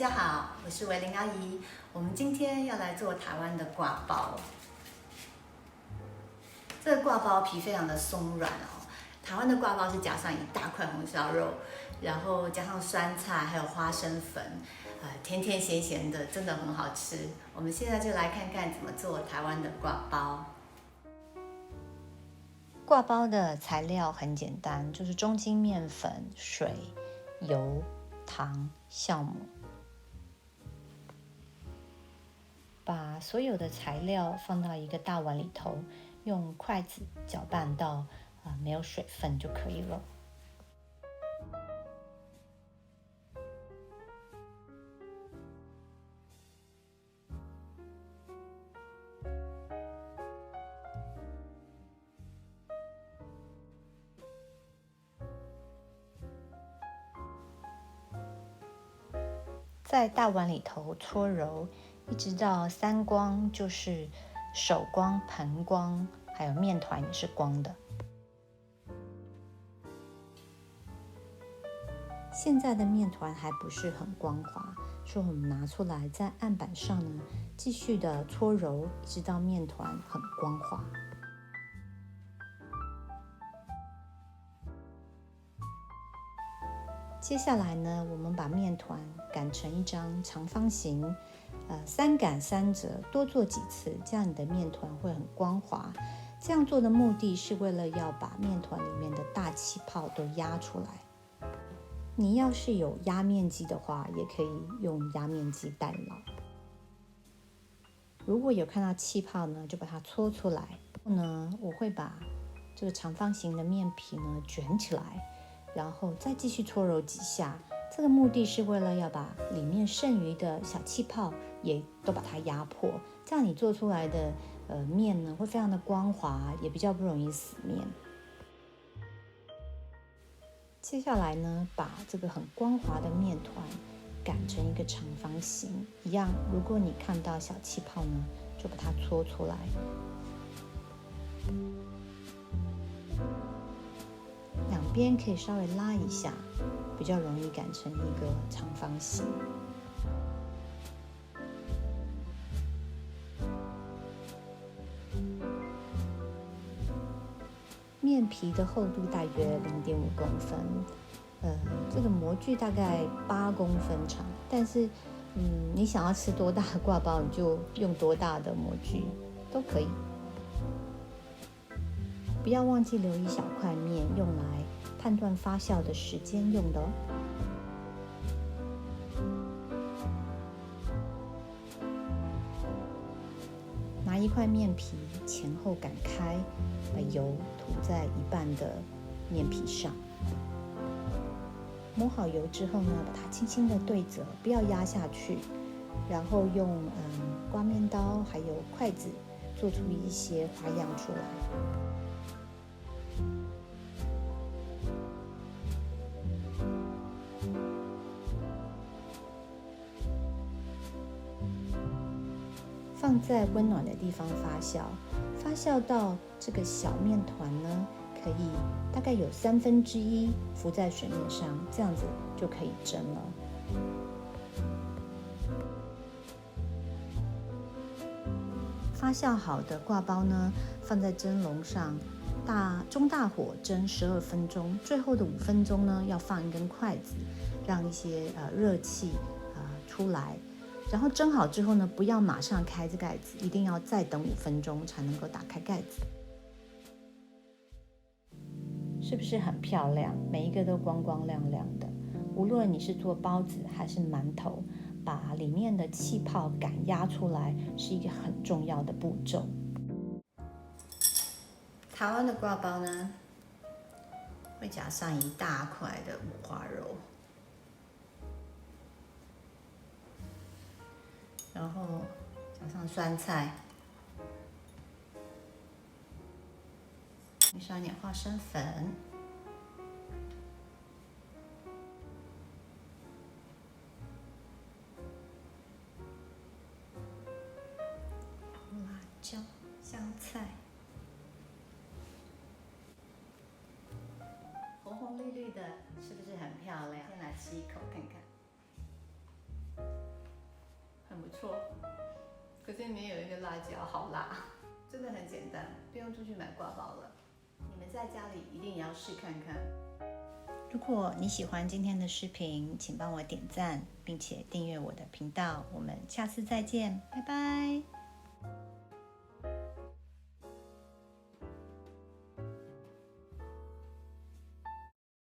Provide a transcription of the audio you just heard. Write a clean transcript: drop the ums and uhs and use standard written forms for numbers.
家好，我是维玲阿姨。我们今天要来做台湾的挂包。这个挂包皮非常的松软哦。台湾的挂包是加上一大块红烧肉，然后加上酸菜，还有花生粉，甜甜咸咸的，真的很好吃。我们现在就来看看怎么做台湾的挂包。挂包的材料很简单，就是中筋面粉、水、油、糖、酵母。把所有的材料放到一个大碗里头，用筷子搅拌到没有水分就可以了。在大碗里头搓揉，一直到三光，就是手光、盆光，还有面团也是光的。现在的面团还不是很光滑，所以我们拿出来在案板上呢，继续的搓揉，一直到面团很光滑。接下来呢，我们把面团擀成一张长方形，3擀3折，多做几次，这样你的面团会很光滑。这样做的目的是为了要把面团里面的大气泡都压出来。你要是有压面机的话，也可以用压面机代劳。如果有看到气泡呢，就把它搓出来。然后呢，我会把这个长方形的面皮呢卷起来，然后再继续搓揉几下。这个目的是为了要把里面剩余的小气泡也都把它压破，这样你做出来的面呢会非常的光滑，也比较不容易死面。接下来呢，把这个很光滑的面团擀成一个长方形，一样，如果你看到小气泡呢，就把它搓出来。两边可以稍微拉一下，比较容易擀成一个长方形。面皮的厚度大约0.5公分，这个模具大概8公分长，但是你想要吃多大的挂包，你就用多大的模具都可以。不要忘记留一小块面，用来判断发酵的时间用的哦。拿一块面皮前后擀开，把油涂在一半的面皮上。抹好油之后呢，把它轻轻的对折，不要压下去。然后用刮面刀还有筷子做出一些花样出来。放在温暖的地方发酵，发酵到这个小面团呢，可以大概有1/3浮在水面上，这样子就可以蒸了。发酵好的挂包呢，放在蒸笼上，中大火蒸12分钟，最后的5分钟呢，要放一根筷子，让一些热气出来。然后蒸好之后呢，不要马上开这盖子，一定要再等5分钟才能够打开盖子。是不是很漂亮？每一个都光光亮亮的。无论你是做包子还是馒头，把里面的气泡擀压出来是一个很重要的步骤。台湾的挂包呢，会加上一大块的五花肉。然后加上酸菜，上一点花生粉，辣椒、香菜，红红绿绿的，是不是很漂亮？先来吃一口看看。错。可是里面有一个辣椒，好辣，真的很简单，不用出去买挂包了。你们在家里一定也要试看看。如果你喜欢今天的视频，请帮我点赞，并且订阅我的频道。我们下次再见，拜拜。